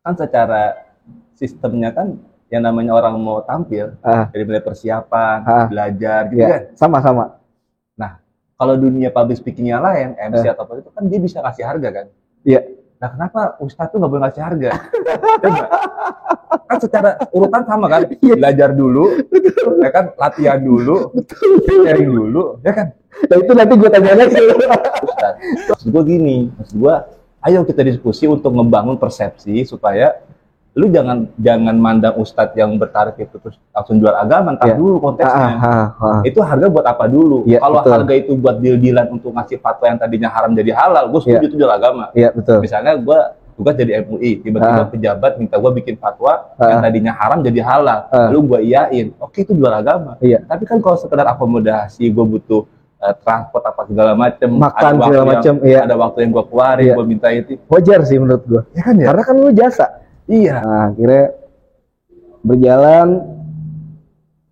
kan secara sistemnya kan yang namanya orang mau tampil dari mulai persiapan, belajar gitu kan. Sama-sama. Nah, kalau dunia public speaking yang lain, MC atau apa itu kan dia bisa kasih harga kan. Iya. Nah, kenapa Ustadz tuh nggak boleh ngasih harga? Coba. Kan secara urutan sama kan, belajar dulu, ya kan, latihan dulu, sharing dulu, ya kan. Nah itu nanti gue tanya lagi. Maksud gue gini, ayo kita diskusi untuk ngebangun persepsi supaya lu jangan mandang Ustadz yang bertarif itu terus langsung jual agama, entar dulu konteksnya. Itu harga buat apa dulu? Kalau harga itu buat deal-dealan untuk ngasih fatwa yang tadinya haram jadi halal, gue setuju itu jual agama. Iya betul. Misalnya gue tugas jadi MUI, tiba-tiba pejabat minta gue bikin fatwa yang tadinya haram jadi halal, lalu gue iyain, oke itu jual agama. Tapi kan kalau sekedar akomodasi, gue butuh transport apa segala macem, makan segala macem, ada waktu yang gue keluarin, gue minta itu, wajar sih menurut gue. Ya kan ya? Karena kan lu jasa. Iya. Nah, akhirnya berjalan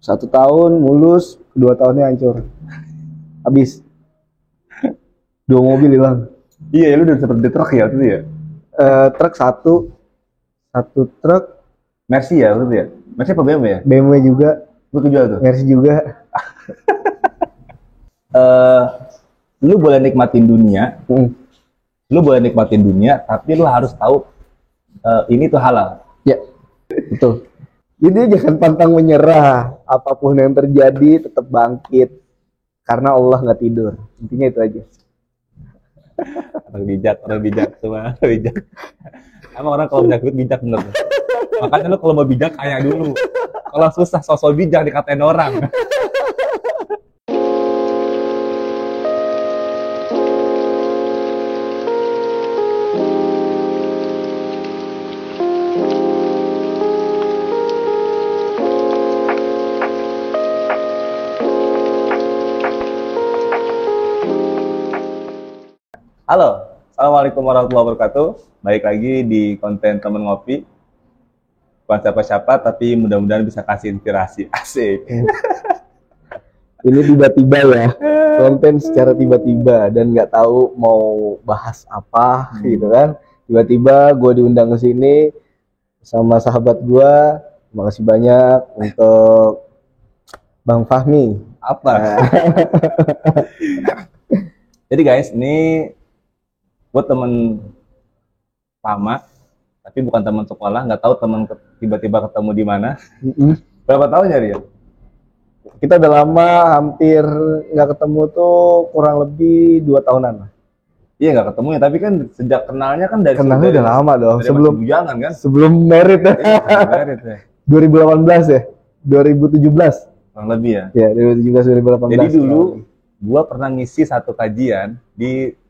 1 tahun mulus, 2 tahunnya hancur, habis 2 mobil hilang. Iya, lu udah seperti truk ya itu ya. Truk satu truk Mercy ya itu ya. Mercy apa BMW ya? BMW juga. Lu jual tuh. Mercy juga. Lu boleh nikmatin dunia. Lu boleh nikmatin dunia, tapi lu harus tahu ini tuh halal. Ya, betul. Jadi jangan pantang menyerah. Apapun yang terjadi, tetap bangkit. Karena Allah nggak tidur. Intinya itu aja. Orang bijak semua bijak. Emang orang kalau bijak bijak bener. Makanya lu kalau mau bijak kayak dulu. Kalau susah sosok bijak dikatain orang. Halo, assalamualaikum warahmatullahi wabarakatuh. Baik lagi di konten temen ngopi. Bukan siapa-siapa, tapi mudah-mudahan bisa kasih inspirasi. Asik. Ini tiba-tiba ya, konten secara tiba-tiba dan nggak tahu mau bahas apa gitu kan. Tiba-tiba gue diundang ke sini sama sahabat gue. Terima kasih banyak untuk Bang Fahmi. Apa? Jadi guys, ini gue temen lama, tapi bukan teman sekolah. Nggak tahu teman tiba-tiba ketemu di mana. Berapa tahun ya Ria? Kita udah lama, hampir nggak ketemu tuh kurang lebih 2 tahunan lah. Iya nggak ketemu ya, tapi kan sejak kenalnya kan dari kenalnya udah lama dong. Sebelum bujangan kan? Sebelum merit ya. Merit ya. 2018 ya, 2017. Kurang lebih ya. Ya 2017 2018. Jadi dulu gua pernah ngisi satu kajian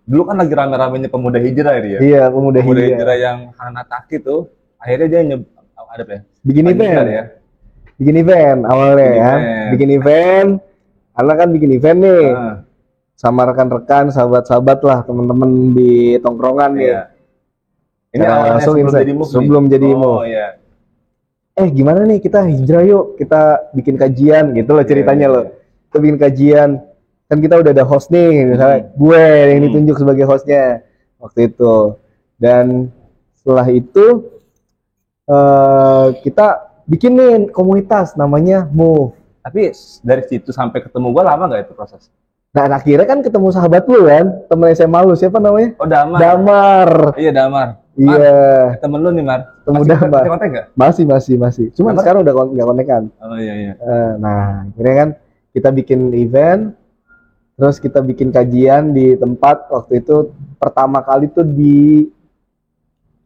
dulu kan lagi rame-ramenya pemuda hijrah ya. Iya, pemuda hijrah yang Hanataki tuh. Akhirnya dia ada apa ya? Bikin event ya. Bikin event awalnya ya. Bikin event. Karena kan bikin event nih. Sama rekan-rekan, sahabat-sahabat lah, teman-teman di tongkrongan nih. Ini langsung sebelum jadi IMO. Oh iya. Gimana nih kita hijrah yuk, kita bikin kajian gitu loh ceritanya loh. Kita bikin kajian. Kan kita udah ada host nih, misalnya gue yang ditunjuk sebagai hostnya waktu itu. Dan setelah itu kita bikinin komunitas namanya Move. Tapi dari situ sampai ketemu gue lama gak itu proses? Nah akhirnya kan ketemu sahabat lu kan, temen SMA lu, siapa namanya? Oh Damar. Damar. Iya Damar. Iya. Temen lu nih Mar. Damar. Masih kontak gak? Masih. Cuman sekarang udah gak kontekan. Oh iya. Nah akhirnya kan kita bikin event. Terus kita bikin kajian di tempat waktu itu pertama kali tuh di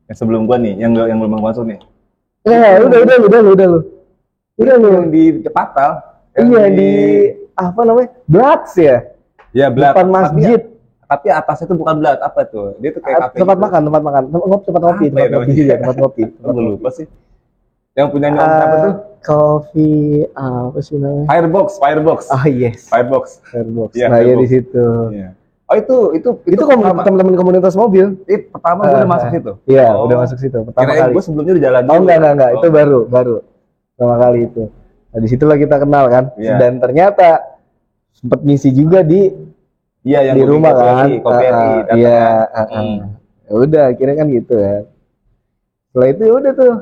yang sebelum gua nih, yang belum masuk nih. Udah lu. Yang di Patal. Iya di apa namanya? Blats ya? Iya, Blats. Depan masjid. Tapi atasnya tuh bukan Blats, apa tuh? Dia tuh kayak kafe. Tempat makan. Tempat ngopi. Gua lupa sih. Yang punya nyom apa tuh? Coffee apa sih namanya? Firebox. Ah yes. Firebox. Ya, nah ya di situ. Iya. Oh itu teman-teman komunitas mobil. Pertama gue udah masuk situ. Iya, udah masuk situ pertama kali. Gue sebelumnya di jalan. Oh enggak, itu baru pertama kali itu. Nah di situlah kita kenal kan. Dan ternyata sempat ngisi juga di di rumah kan. Kopi. Iya. Ya udah, akhirnya kan gitu ya. Setelah itu ya udah tuh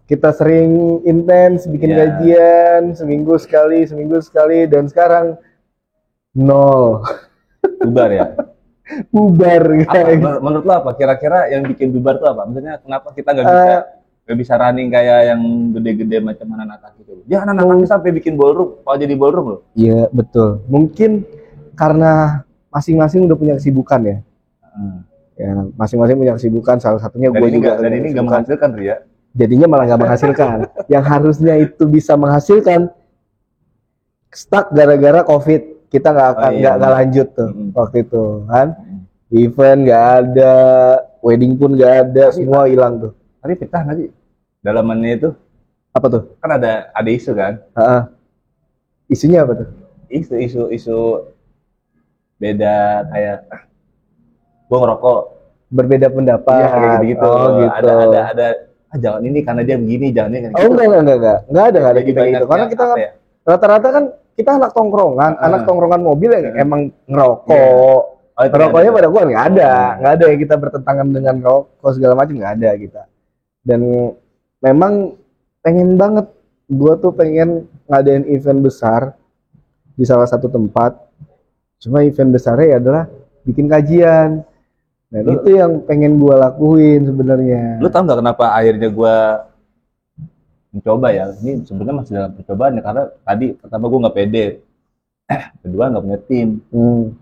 kita sering intens bikin Iya. kajian seminggu sekali dan sekarang nol. Bubar ya. Bubar Apa, guys. menurut lo apa kira-kira yang bikin bubar tuh apa? Maksudnya kenapa kita nggak bisa running kayak yang gede-gede macam anak gitu? Ya anak sampai bikin ballroom, kalau jadi ballroom loh. Iya betul. Mungkin karena masing-masing udah punya kesibukan ya. Ya masing-masing punya kesibukan. Salah satunya gue juga. Dan ini nggak menghasilkan Ria. Jadinya malah nggak menghasilkan. Yang harusnya itu bisa menghasilkan stuck gara-gara COVID. Kita nggak lanjut tuh waktu itu kan. Event nggak ada, wedding pun nggak ada, semua hilang tuh. Tapi pecah nggak sih? Dalamannya itu Apa tuh? kan ada isu kan? Isunya apa tuh? Isu beda kayak gua ngerokok. Berbeda pendapat. Iya kayak gitu. Oh, gitu. Ada jangan ini karena dia begini, jangan ini kayak Oh gitu. Enggak ada kita gitu. Karena kita kan rata-rata kan kita anak tongkrongan mobil yang emang ngerokok. Rokoknya pada gua nggak ada yang kita bertentangan dengan rokok segala macam, nggak ada kita. Dan memang pengen banget, gua tuh pengen ngadain event besar di salah satu tempat. Cuma event besarnya adalah bikin kajian. Nah itu yang pengen gua lakuin sebenarnya. Lu tahu nggak kenapa akhirnya gua mencoba ya? Ini sebenarnya masih dalam percobaan ya, karena tadi pertama gua nggak pede, kedua nggak punya tim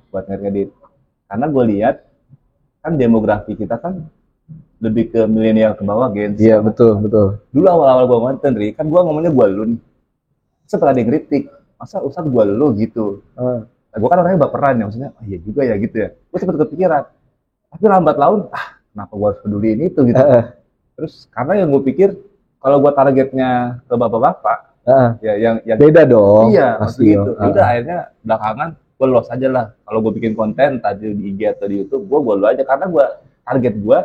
buat ngedit. Karena gue lihat kan demografi kita kan lebih ke milenial ke bawah Gen Z. Iya betul. Dulu awal-awal gue ngonten Ri, kan gue ngomongnya gue lu nih. Setelah dia kritik, masa Ustadz gue lu gitu. Nah, gue kan orangnya baperan ya, maksudnya iya juga ya gitu ya. Gue sempet kepikiran, tapi lambat laun kenapa gue harus peduliin itu gitu. Terus karena yang gue pikir kalau gue targetnya ke bapak-bapak, ya yang beda dong. Iya pasti gitu. Udah akhirnya belakangan gue los aja lah. Kalau gue bikin konten tadi di IG atau di YouTube, gue lo aja karena gue target gue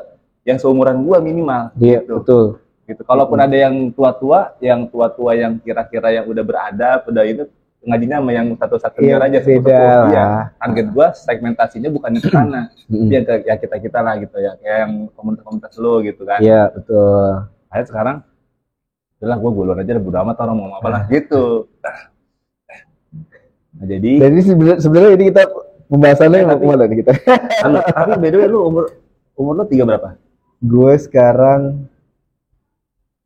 yang seumuran gue minimal. Iya gitu. betul. Gitu. Kalaupun ada yang tua-tua yang kira-kira yang udah beradab, udah itu ngajinya sama yang satu-satunya aja beda. Iya. Target gue segmentasinya bukan di sana, ya kita lah gitu ya, kayak yang komunitas lo gitu kan. Iya betul. Akhirnya sekarang, udah gue gulur aja, bodo amat orang mau apa lah gitu. Nah, jadi sebenarnya ini kita pembahasannya mau kemana nih kita? Tapi by the way lu umur lu 3 berapa? Gue sekarang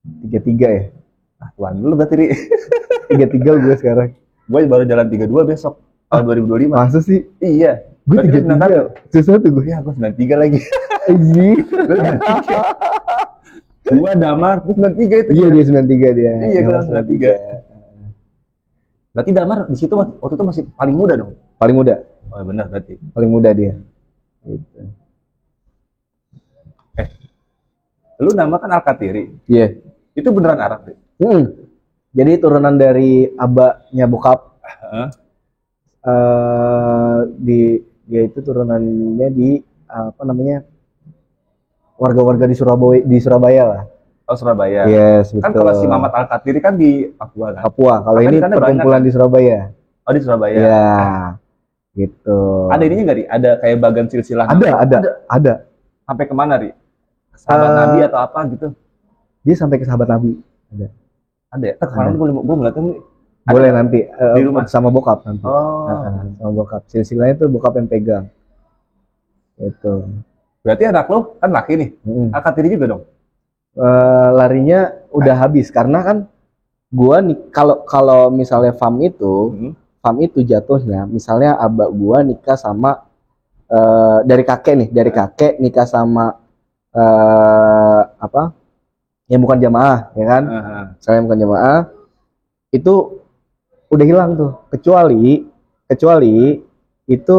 33 ya. Tuan lu berarti Ri. 33 gue sekarang. Gue baru jalan 32 besok tahun 2025. Masa sih? Iya. Gue 33. Sesuatu gue. Ya gue 93 lagi. Anjir. Gue Damar, gue 93 itu. Iya dia 93 dia. Iya gue 93. Berarti Damar di situ waktu itu masih paling muda dong? Paling muda. Oh benar berarti. Paling muda dia. Gitu. Lu nama kan Al-Katiri. Iya. Itu beneran Arab deh. Jadi turunan dari abahnya bokap. Dia itu turunannya di apa namanya? Warga-warga di Surabaya lah. Oh Surabaya. Yes, betul. Kan kalau si Mamat Al-Katiri kan di Papua kan? Papua. Kalau ini perkumpulan di Surabaya. Oh di Surabaya. Iya. Gitu. Ada ininya nggak Ri? Ada kayak bagan silsilah? Ada. Sampai kemana Ri? Sahabat Nabi atau apa gitu? Dia sampai ke sahabat Nabi. Ada ya? Kemarin gue ngeliatnya boleh nanti di rumah sama bokap nanti. Oh. Sama bokap. Silsilahnya tuh bokap yang pegang. Gitu. Berarti anak lo kan laki nih. Al-Katiri juga dong. Larinya udah habis karena kan gua nih kalau misalnya fam itu jatuhnya misalnya abah gua nikah sama dari kakek nikah sama apa yang bukan jamaah ya kan, misalnya bukan jamaah itu udah hilang tuh, kecuali itu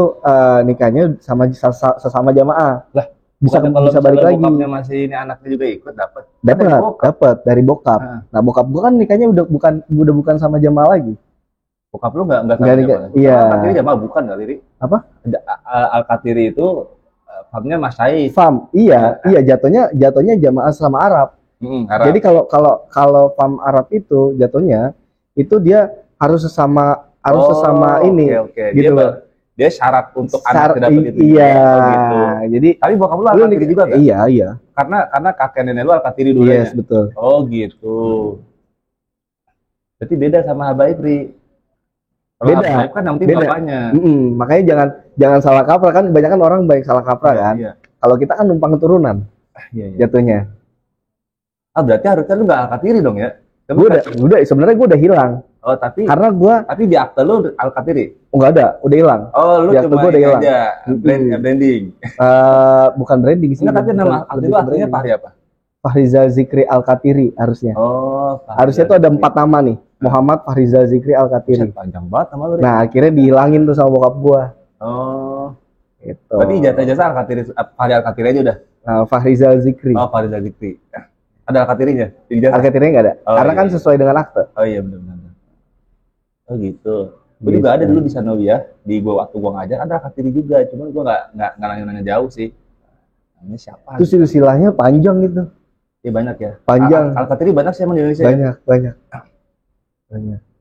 nikahnya sama sesama jamaah lah. Bisa balik lagi. Bokapnya masih ini anaknya juga ikut dapat dari bokap. Nah bokap gua kan nikahnya udah bukan sama jamaah lagi. Bokap lu nggak sama jamaah. Iya. Al-Katiri jamaah bukan kali Ri. Apa? Al-Katiri itu famnya Mas Said. Fam, iya jatuhnya jamaah sama Arab. Arab. Jadi kalau fam Arab itu jatuhnya itu dia harus sesama ini. Okay. Gitu. dia syarat untuk anak dapat itu. Iya. Oh, gitu. Jadi Tapi bokap lu Al-Qatiri juga kan? Iya. Karena kakek nenek lu Al-Qatiri dulu ya. Yes, betul. Oh, gitu. Berarti beda sama Habaib, Ri. Kalau Beda. Habaib kan yang penting Beda. bapaknya. Makanya jangan salah kaprah kan, kebanyakan orang baik salah kaprah kan. Iya. Kalau kita kan numpang keturunan Iya. jatuhnya. Berarti harusnya lu nggak Al-Qatiri dong ya? Udah sebenarnya gue udah hilang. Oh, tapi di akte lu Al-Qatiri? Nggak ada, udah hilang. Oh, lu Di akte cuma gua udah hilang. aja branding. Bukan branding sih. Enggak, tapi nama akte lu artinya Fahri apa? Fahrizal Zikri Al-Qatiri harusnya. Oh, Harusnya tuh ada 4 nama nih. Muhammad Fahrizal Zikri Al-Qatiri. Panjang banget nama lu. Nah, akhirnya dihilangin tuh sama bokap gua. Oh. Gitu. Berarti ijazah Al-Qatiri, Fahri Al-Qatiri aja udah. Fahrizal Zikri. Oh, Fahri Al-Zikri. Ada Al-Qatirinya? Ijazah. Al-Qatirinya nggak ada. Oh, Karena iya. kan sesuai dengan akte. Oh iya, benar. Oh gitu. Gue juga ada dulu di Sanawiyah, di waktu gua ngajar ada Al-Qatiri juga, cuman gua nggak nanya jauh sih. Namanya siapa? Terus silsilahnya panjang gitu. Iya, banyak ya. Panjang. Al-Qatiri banyak sih emang di Indonesia. Banyak.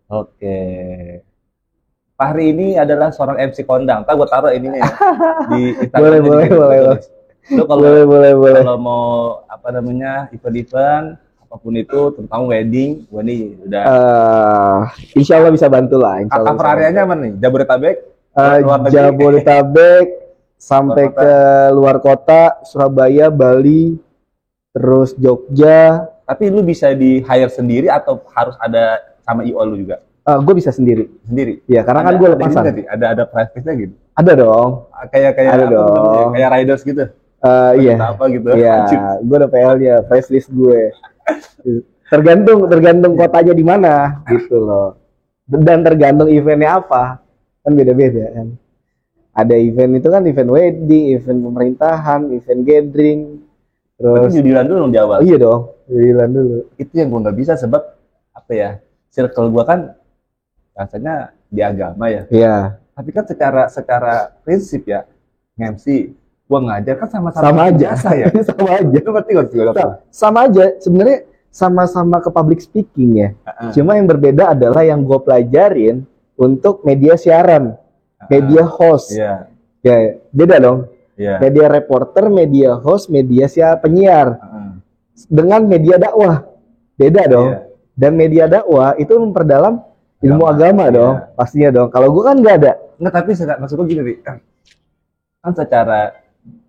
Oke. Fahri ini adalah seorang MC kondang. Ntar gue taruh ini nih ya, di Instagram. Boleh. Lo Boleh. kalau mau event-event apapun itu tentang wedding, gue nih udah. Insya Allah bisa bantu lah. Cover areanya mana nih? Jabodetabek? Jabodetabek sampai ke luar kota, Surabaya, Bali, terus Jogja. Tapi lu bisa di hire sendiri atau harus ada sama IO lu juga? Gue bisa sendiri. Ya, karena kan gue lepasan. Ada price-nya gitu. Ada dong. Kayak ada dong. Kayak riders gitu. Iya. Apa gitu? Iya. Gue ada PL-nya, price list gue. Tergantung kotanya di mana, gitu loh. Dan tergantung eventnya apa, kan beda-beda kan. Ada event itu kan event wedding, event pemerintahan, event gathering. Terus judilan dulu dong di awal. Iya dong, judilan dulu. Itu yang gue nggak bisa sebab apa ya? Circle gue kan rasanya di agama ya. Iya. Tapi kan secara prinsip ya, MC, gua ngajar kan sama aja. Ya. Sama aja. Lu ngerti gak? Sama aja. Sebenarnya sama-sama ke public speaking ya. Cuma yang berbeda adalah yang gue pelajarin untuk media siaran, media host. Iya. Ya, beda dong. Iya. Media reporter, media host, media penyiar. Dengan media dakwah. Beda dong. Iya. Dan media dakwah itu memperdalam ilmu agama dong, pastinya dong. Kalau gue kan nggak ada. Nggak, tapi maksud gue gini, kan secara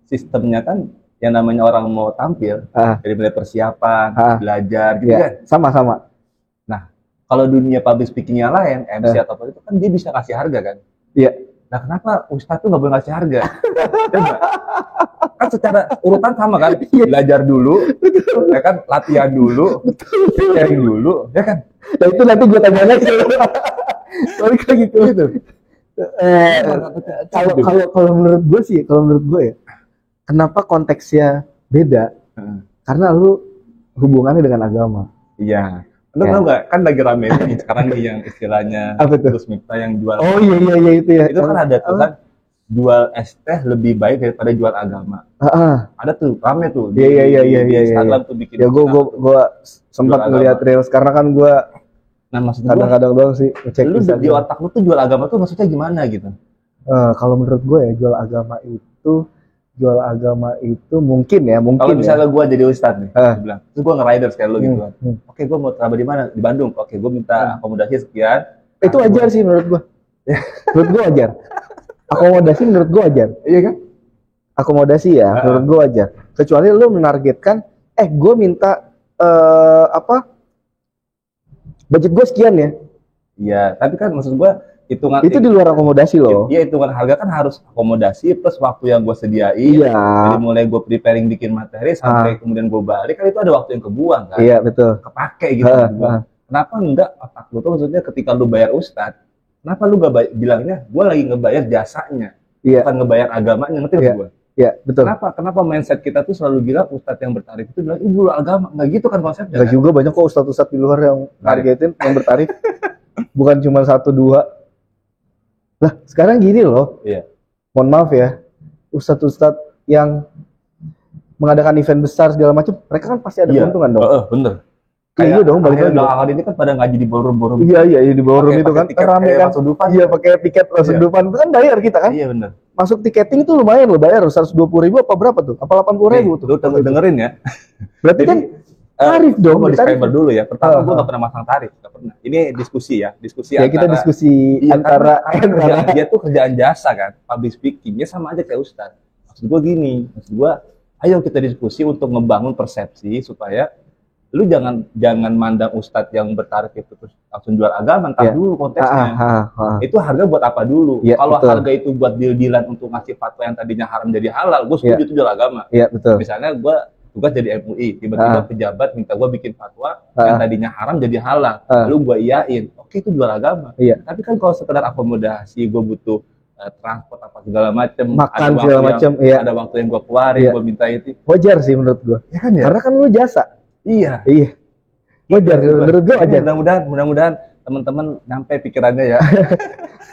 sistemnya kan yang namanya orang mau tampil, dari mulai persiapan, belajar, gitu kan? Sama-sama. Nah, kalau dunia public speaking yang lain, MC atau apa itu kan dia bisa kasih harga kan? Iya. Nah, kenapa Ustadz tuh nggak boleh ngasih harga? Kan secara urutan sama kan? Belajar dulu, ya kan? Latihan dulu, sharing dulu, ya kan? Nah itu nanti gue tanya lagi. Soalnya kayak gitu. Kalau menurut gue ya, kenapa konteksnya beda? Karena lu hubungannya dengan agama. Iya. Lu tau nggak? Kan lagi rame nih sekarang nih yang istilahnya Gus Miftah yang jual. Oh iya itu ya. Itu kan ada tuh kan jual es teh lebih baik daripada jual agama. Ada tuh rame tuh. Iya. Instagram tuh bikin. Ya gue sempat ngeliat reels karena kan gue. Nah, maksud kadang-kadang doang sih ngecek lu di otak lu tuh jual agama tuh maksudnya gimana gitu? Kalau menurut gue ya jual agama itu mungkin kalau misalnya gue jadi ustadz nih, bilang, terus gue nge-riders kayak lu gitu kan. Oke, gue mau terabah di mana? Di Bandung. Oke, gue minta akomodasi sekian. Itu wajar sih menurut gue. Menurut gue wajar. Akomodasi menurut gue wajar. Iya kan? Akomodasi ya, menurut gue wajar. Kecuali lu menargetkan, gue minta budget gue sekian ya. Iya, tapi kan maksud gue hitungan itu di luar akomodasi loh. Iya, hitungan harga kan harus akomodasi plus waktu yang gue sediain. Iya. Jadi mulai gue preparing bikin materi sampai kemudian gue balik kan itu ada waktu yang kebuang kan. Iya betul. Kepake gitu. Kenapa enggak otak lu tuh maksudnya ketika lu bayar ustadz, kenapa lu gak bilangnya gue lagi ngebayar jasanya, bukan ngebayar agamanya, ngerti gak gue? Iya betul. Kenapa mindset kita tuh selalu bilang ustadz yang bertarif itu bilang itu agama, nggak gitu kan konsepnya? Nggak juga, banyak kok ustadz di luar yang targetin yang bertarif. Bukan cuma 1-2. Lah sekarang gini loh. Iya. Mohon maaf ya, ustadz yang mengadakan event besar segala macam, mereka kan pasti ada keuntungan dong. Bener. Iya dong, balik lagi. Belakangan ini kan pada ngaji di ballroom. Iya di ballroom itu kan rame kan. Iya, pakai tiket langsung Dufan itu kan bayar kita kan. Iya benar. Masuk tiketing itu lumayan loh, bayar 120.000 apa berapa tuh? Apa 80.000 tuh? Lu dengerin ya. Berarti kan tarif dong. Mau disclaimer dulu ya. Pertama gue gak pernah masang tarif, gak pernah. Ini diskusi ya, ya kita diskusi antara dia tuh kerjaan jasa kan, public speakingnya sama aja kayak Ustadz. Maksud gue gini, ayo kita diskusi untuk ngebangun persepsi supaya lu jangan mandang Ustadz yang bertarif itu terus langsung jual agama, entar dulu konteksnya. Itu harga buat apa dulu? Kalau harga itu buat deal-dealan untuk ngasih fatwa yang tadinya haram jadi halal, gue setuju itu jual agama. Iya betul. Misalnya gue tugas jadi MUI, tiba-tiba pejabat minta gue bikin fatwa yang tadinya haram jadi halal, lalu gue iyain, oke itu jual agama. Tapi kan kalau sekedar akomodasi, gue butuh transport apa segala macem, makan segala macem, ada waktu yang gue keluarin, gue minta itu, wajar sih menurut gue. Ya kan ya? Karena kan lu jasa. Iya. Wajar menurut gue wajar. Mudah-mudahan teman-teman nyampe pikirannya ya.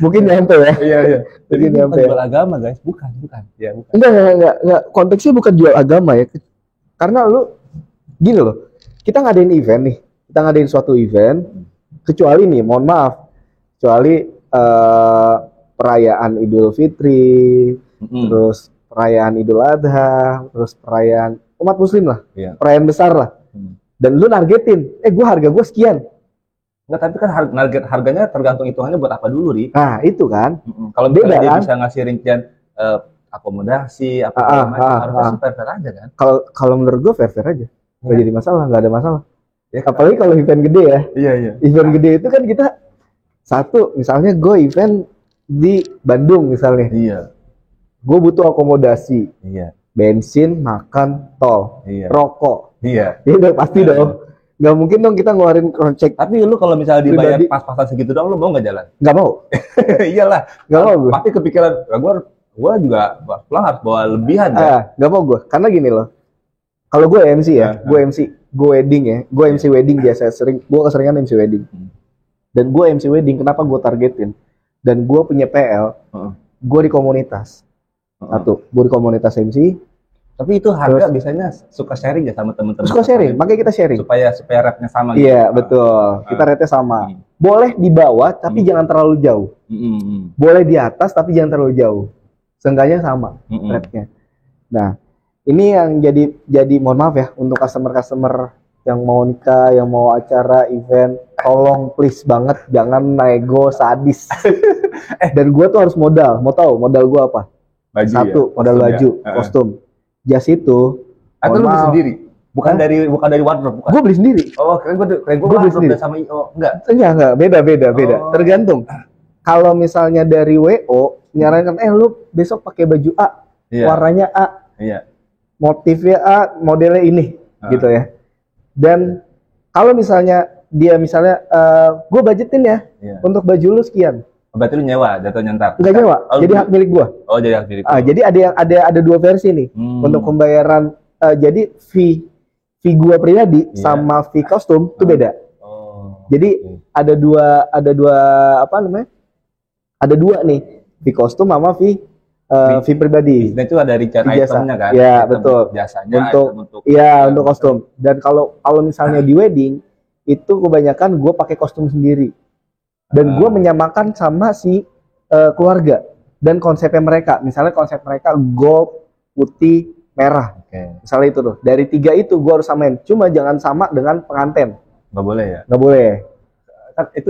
Mungkin nyampe ya. Iya. Jadi nyampe. Jual agama guys, bukan. Ya, bukan. Enggak. Konteksnya bukan jual agama ya. Karena lu gini loh. Kita ngadain event nih. Kita ngadain suatu event. Kecuali nih, mohon maaf. Kecuali perayaan Idul Fitri, terus perayaan Idul Adha, terus perayaan umat muslim lah. Perayaan besar lah. Dan lu nargetin, gue harga gue sekian. Enggak, tapi kan harganya tergantung hitungannya buat apa dulu, Ri. Nah, itu kan. Kalau misalnya dia bisa ngasih rincian akomodasi, harusnya fair-fair aja kan. Kalau menurut gue fair-fair aja. Nggak jadi masalah, nggak ada masalah. Ya, apalagi kalau event gede ya. Iya. Event gede itu kan kita misalnya gue event di Bandung misalnya. Iya. Gue butuh akomodasi. Iya. Bensin, makan, tol, rokok. Iya. Ya udah pasti dong. Nggak mungkin dong kita ngeluarin kocek. Tapi lu kalau misalnya dibayar pas-pasan segitu dong, lu mau nggak jalan? Nggak mau. Iyalah. Nggak mau gue. Pasti kepikiran, gue juga pulang harus bawa lebihan ya. Nggak mau gue. Karena gini loh. Kalau gue MC ya, gue wedding ya. Gue MC wedding biasa gue keseringan MC wedding. Dan gue MC wedding, kenapa gue targetin? Dan gue punya PL, gue di komunitas. Satu, gue di komunitas MC. Tapi itu harga biasanya suka sharing ya sama teman-teman. Suka sharing, makanya kita sharing. Supaya rate-nya sama gitu. Iya, betul. Kita rate-nya sama. Boleh di bawah, tapi jangan terlalu jauh. Boleh di atas, tapi jangan terlalu jauh. Seenggaknya sama rate-nya. Nah, ini yang jadi mohon maaf ya, untuk customer-customer yang mau nikah, yang mau acara, event, tolong please banget, jangan nego sadis. Dan gue tuh harus modal. Mau tahu modal gue apa? Baju. Satu, modal baju, kostum. Jas itu atau lu beli sendiri? Bukan dari wardrobe, bukan? Gue beli sendiri. Oh, keren gue beli sendiri sama IO. Enggak, beda. Tergantung. Kalau misalnya dari WO nyarankan lu besok pakai baju A, warnanya A. Motifnya A, modelnya ini gitu ya. Dan kalau misalnya gue budgetin ya untuk baju lu sekian. Berarti lu nyewa, jatuhnya ntar? Enggak nyewa, jadi hak milik gua. Oh, jadi hak milik. Jadi ada dua versi nih untuk pembayaran. Jadi fee gua pribadi sama fee kostum itu beda. Jadi ada dua apa namanya? Ada dua nih, fee kostum sama fee pribadi. Nah, itu ada rincian itemnya kan? Iya, betul. Jasanya untuk kostum. Dan kalau misalnya di wedding itu kebanyakan gua pakai kostum sendiri. Dan gue menyamakan sama si keluarga dan konsepnya mereka. Misalnya konsep mereka gold, putih, merah. Misalnya itu tuh. Dari 3 itu gue harus samain. Cuma jangan sama dengan pengantin. Nggak boleh ya? Nggak boleh.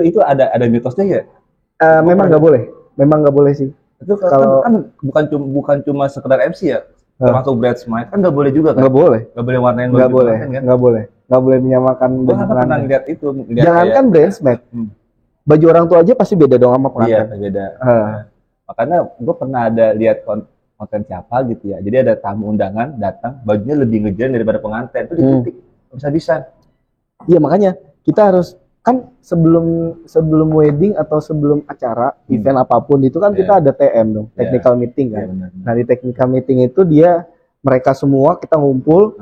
Itu ada mitosnya ya? Memang nggak boleh. Memang nggak boleh sih. Itu kan bukan cuma sekedar MC ya? Termasuk bridesmaid kan nggak boleh juga kan? Nggak boleh. Nggak boleh warnain. Nggak boleh. Nggak boleh. Nggak boleh menyamakan. Gue pernah lihat itu. Jangankan bridesmaid. Baju orang tua aja pasti beda dong sama pengantin. Iya, beda. Makanya gue pernah ada lihat konten siapa gitu ya. Jadi ada tamu undangan datang, bajunya lebih ngejar daripada pengantin. Itu dititik, bisa-bisa. Iya, makanya kita harus kan sebelum wedding atau sebelum acara event apapun itu kan kita ada TM dong, technical meeting kan. Nah, di technical meeting itu mereka semua kita ngumpul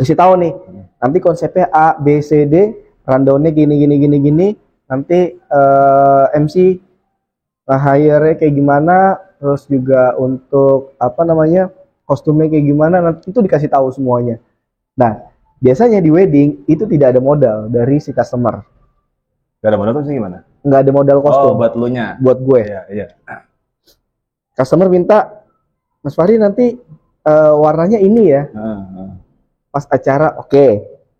kasih tahu nih. Nanti konsepnya A, B, C, D, rundown-nya gini. Nanti MC hire kayak gimana, terus juga untuk kostumnya kayak gimana, nanti itu dikasih tahu semuanya. Nah, Biasanya di wedding itu tidak ada modal dari si customer. Gak ada modal tuh sih gimana? Nggak ada modal kostum. Oh, buat lu nya. Buat gue. Iya, iya. Customer minta, Mas Fahri nanti warnanya ini ya. Pas acara, oke,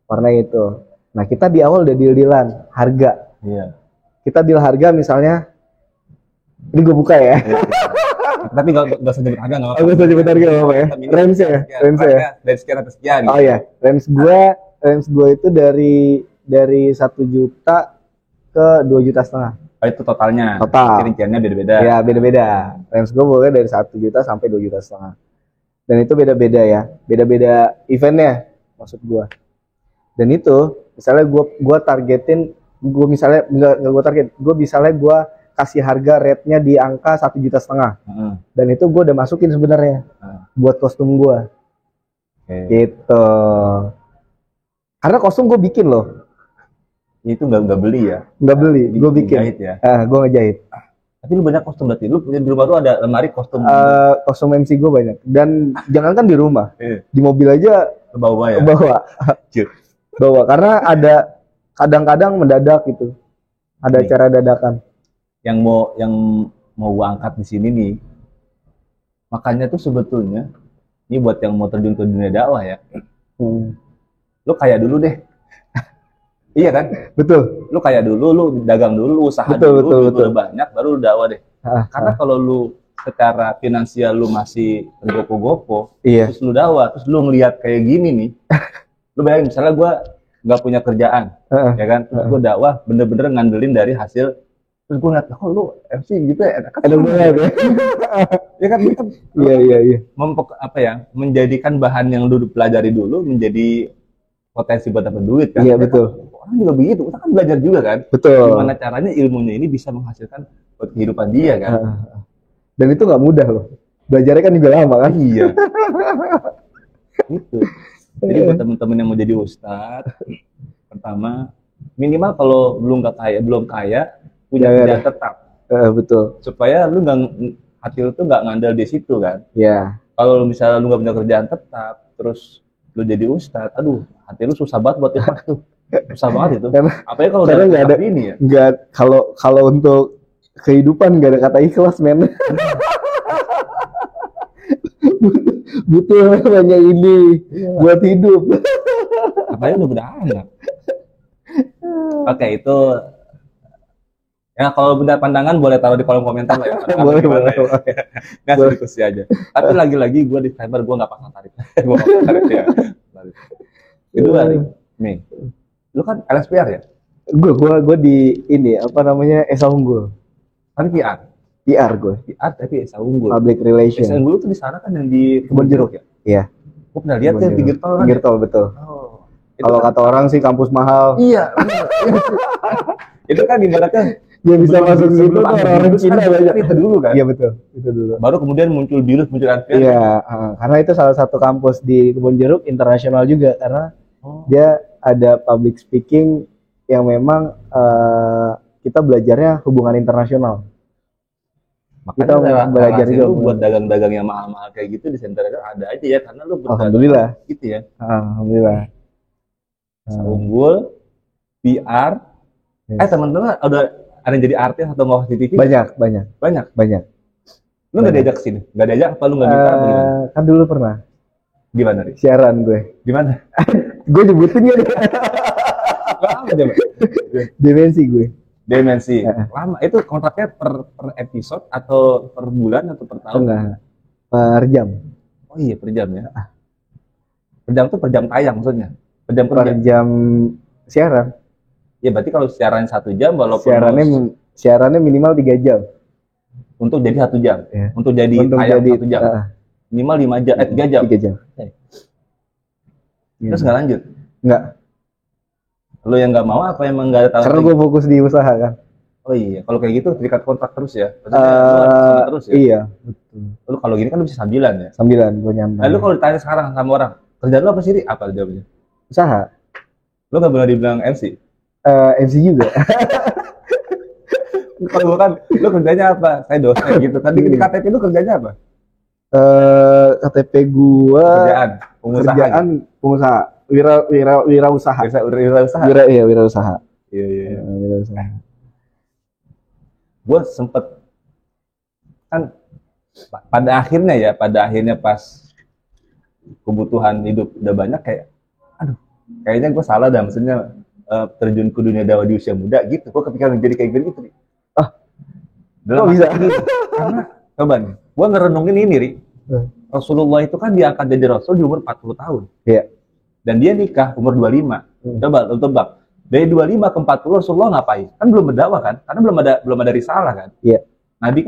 warna itu. Nah, kita di awal udah deal-dealan harga. Iya. Kita deal harga misalnya, ini gue buka ya. Iya. Tapi nggak usah nyebut harga, nggak apa-apa. Aku nyebut harga nggak apa ya? Range ya, range ya. Dari sekian atau sekian. Oh ya, range gue itu dari 1 juta ke 2,5 juta. Oh, itu totalnya. Total. Rinciannya beda-beda. Ya, beda-beda. Range gue boleh dari 1 juta sampai 2,5 juta. Dan itu beda-beda ya. Beda-beda eventnya, maksud gue. Dan itu, misalnya gue targetin, gue misalnya, nggak gue target, gue misalnya gue kasih harga rate-nya di angka 1,5 juta. Dan itu gue udah masukin sebenarnya buat kostum gue. Gitu. Karena kostum gue bikin loh. Itu nggak beli ya? Nggak beli, gue bikin. Ngejahit ya? Gue ngejahit. Tapi lu banyak kostum berarti? Lu punya di rumah lu ada lemari kostum? Kostum MC gue banyak. Dan jangankan di rumah, di mobil aja bawa ya? Bawa. Karena ada kadang-kadang mendadak gitu. Ada acara dadakan. Yang mau gua angkat di sini nih, makanya tuh sebetulnya ini buat yang mau terjun ke dunia dakwah ya, lu kaya dulu deh. Iya kan? Betul. Lu kaya dulu, lu dagang dulu, lu usaha betul. Udah banyak, baru lu dakwah deh. Karena kalau lu secara finansial lu masih tergopo-gopo, terus lu dakwah, terus lu ngelihat kayak gini nih, lu bayangin misalnya gua nggak punya kerjaan, ya kan? Terus gua dakwah bener-bener ngandelin dari hasil. Terus gue ngeliat, oh lu MC gitu ya, enak kan? Enak banget ya. Ya kan, iya. Menjadikan bahan yang lu pelajari dulu menjadi potensi buat dapat duit kan? Iya, betul. Orang juga begitu, kita kan belajar juga kan? Betul. Gimana caranya ilmunya ini bisa menghasilkan buat kehidupan dia kan? Dan itu nggak mudah loh. Belajarnya kan juga lama kan? Iya. Gitu. Jadi buat teman-teman yang mau jadi ustadz, pertama minimal kalau belum kaya punya kerjaan tetap. Betul. Supaya lu hati lu tuh nggak ngandel di situ kan. Iya. Kalau misalnya lu nggak punya kerjaan tetap, terus lu jadi ustadz, aduh, hati lu susah banget buat ikhlas tuh. Susah banget itu. Apalagi kalau udah nggak ada ini ya. Nggak, kalau untuk kehidupan nggak ada kata ikhlas, men. Butuh namanya ini buat hidup. Apalagi udah beranak. Oke, itu ya kalau benda pandangan boleh taruh di kolom komentar lah ya. Boleh. Nggak diskusi aja. Tapi lagi-lagi gue disclaimer gue nggak pasang tarif. Gue nggak pasang tarif ya. Kedua nih, lu kan LSPR ya? Gue di ini apa namanya Esa Unggul. Kan PR gue. PR tapi Esa Unggul. Public Relation. Esa Unggul tuh di sana kan yang di Kebun Jeruk ya? Iya. Gue pernah lihat ya pinggir tol kan? Pinggir tol betul. Oh. Kalau kata orang sih kampus mahal. Iya. Itu kan ibaratnya dia bisa masuk situ tuh orang-orang Cina banyak. Itu dulu kan? Iya betul, itu dulu. Baru kemudian muncul Advent. Iya, karena itu salah satu kampus di Kebun Jeruk internasional juga karena dia ada public speaking yang memang kita belajarnya hubungan internasional. Makanya kita belajar juga buat dagang-dagang yang mahal-mahal kayak gitu di center ada aja ya karena lu alhamdulillah gitu ya. Alhamdulillah. Unggul, PR. Teman-teman ada yang jadi artis atau mau di TV? Banyak. Lu nggak diajak ke sini? Nggak diajak apa lu nggak minta? Kan dulu pernah. Gimana nih? Siaran gue. Gimana? Gue nyebutin ya. Dimensi gue. Dimensi. Lama. Itu kontraknya per episode atau per bulan atau per tahun? Enggak. Per jam. Oh iya, per jam ya. Per jam tuh per jam tayang maksudnya. Per jam siaran. Ya berarti kalau siaran 1 jam walaupun siarannya minimal 3 jam. Untuk jadi 1 jam. Ya. Untuk jadi tayang 1 jam. Minimal 5 jam, 3 jam. 3 jam. Terus nggak lanjut? Nggak. Lo yang nggak mau apa emang nggak ada tahu? Karena gue fokus di usaha kan. Oh iya, kalau kayak gitu terikat kontrak terus ya? Terus ya? Iya, betul. Lu kalau gini kan bisa sambilan ya? Sambilan, gue nyantai. Lalu kalau ditanya sekarang sama orang, kerjaan lu apa sih? Apa jawabnya? Usaha. Lu nggak boleh dibilang MC? MC juga. Kalau bukan, lu kerjanya apa? Saya dosen gitu. Tadi di KTP lu kerjanya apa? KTP gua Kerjaan, pengusaha. Pengusaha. wirausaha. Wirausaha. Wirausaha. Iya. Wirausaha. Gue sempet kan pada akhirnya pas kebutuhan hidup udah banyak kayak, aduh, kayaknya gue salah dah, maksudnya terjun ke dunia dakwah di usia muda gitu. Gue kepikiran jadi kayak gitu. Dalam bisa. Karena coba nih, gue ngerenungin ini, Ri. Rasulullah itu kan diangkat jadi Rasul di umur 40 tahun. Iya. Dan dia nikah umur 25. Coba lu tebak. Dari 25 ke 40 Rasulullah ngapain? Kan belum berdakwah kan? Karena belum ada risalah kan? Iya. Nabi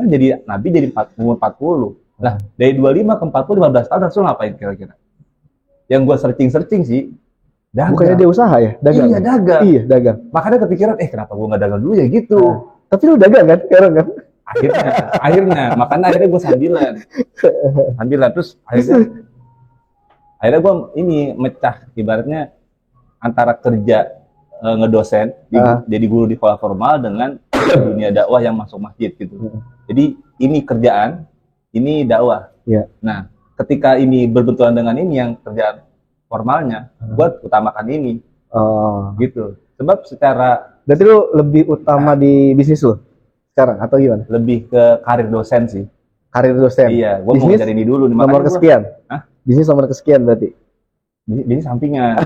jadi umur 40. Nah, dari 25 ke 40 15 tahun Rasul ngapain kira-kira? Yang gue searching sih, dagang. Bukannya dia usaha ya? Dagang. Iya, dagang. Iya, dagang. Makanya kepikiran, kenapa gue nggak dagang dulu ya gitu. Tapi lu dagang kan sekarang kan? Makanya akhirnya gue sambilan terus akhirnya gue ini mecah ibaratnya antara kerja ngedosen jadi guru di sekolah formal dengan dunia dakwah yang masuk masjid gitu. Jadi ini kerjaan, ini dakwah. Nah, ketika ini berbenturan dengan ini yang kerjaan formalnya, gue utamakan ini. Gitu. Sebab secara berarti lu lebih utama di bisnis lu sekarang atau gimana? Lebih ke karir dosen sih. Karir dosen. Iya, gue mau cari ini dulu. Nomor kesekian. Bisnis nomor kesekian berarti. Bisnis sampingan.